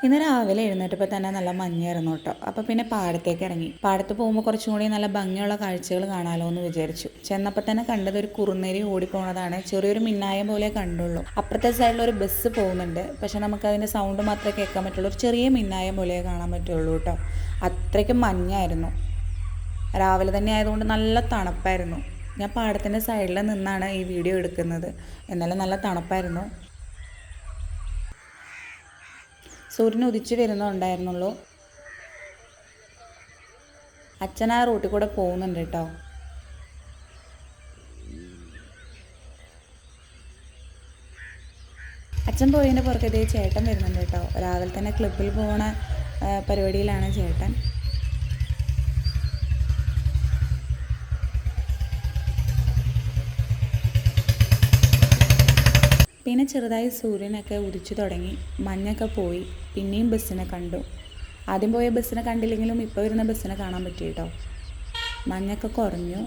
ഇന്ന് രാവിലെ എഴുന്നേറ്റപ്പോൾ തന്നെ നല്ല മഞ്ഞായിരുന്നു കേട്ടോ. അപ്പോൾ പിന്നെ പാടത്തേക്ക് ഇറങ്ങി. പാടത്ത് പോകുമ്പോൾ കുറച്ചും കൂടി നല്ല ഭംഗിയുള്ള കാഴ്ചകൾ കാണാമല്ലോ എന്ന് വിചാരിച്ചു. ചെന്നപ്പോൾ തന്നെ കണ്ടത് ഒരു കുറുനരി ഓടിപ്പോണതാണ്. ചെറിയൊരു മിന്നായം പോലെ കണ്ടുള്ളൂ. അപ്പുറത്തെ സൈഡിൽ ഒരു ബസ് പോകുന്നുണ്ട്. പക്ഷെ നമുക്കതിൻ്റെ സൗണ്ട് മാത്രമേ കേൾക്കാൻ പറ്റുള്ളൂ. ഒരു ചെറിയ മിന്നായം പോലെ കാണാൻ പറ്റുള്ളൂ കേട്ടോ. അത്രയ്ക്കും മഞ്ഞായിരുന്നു. രാവിലെ തന്നെ ആയതുകൊണ്ട് നല്ല തണുപ്പായിരുന്നു. ഞാൻ പാടത്തിൻ്റെ സൈഡിൽ നിന്നാണ് ഈ വീഡിയോ എടുക്കുന്നത്. എന്നാലും നല്ല തണുപ്പായിരുന്നു. സൂര്യൻ ഉദിച്ച് വരുന്നുണ്ടായിരുന്നുള്ളൂ. അച്ഛൻ ആ റൂട്ടിൽ കൂടെ പോകുന്നുണ്ട് കേട്ടോ. അച്ഛൻ പോയതിൻ്റെ പുറകെ ചേട്ടൻ വരുന്നുണ്ട് കേട്ടോ. രാവിലെ തന്നെ ക്ലബ്ബിൽ പോകണ പരിപാടിയിലാണ് ചേട്ടൻ. പിന്നെ ചെറുതായി സൂര്യനൊക്കെ ഉദിച്ചു തുടങ്ങി. മഞ്ഞൊക്കെ പോയി. പിന്നെയും ബസ്സിനെ കണ്ടു. ആദ്യം പോയ ബസ്സിനെ കണ്ടില്ലെങ്കിലും ഇപ്പോൾ വരുന്ന ബസ്സിനെ കാണാൻ പറ്റി കേട്ടോ. മഞ്ഞൊക്കെ കുറഞ്ഞു.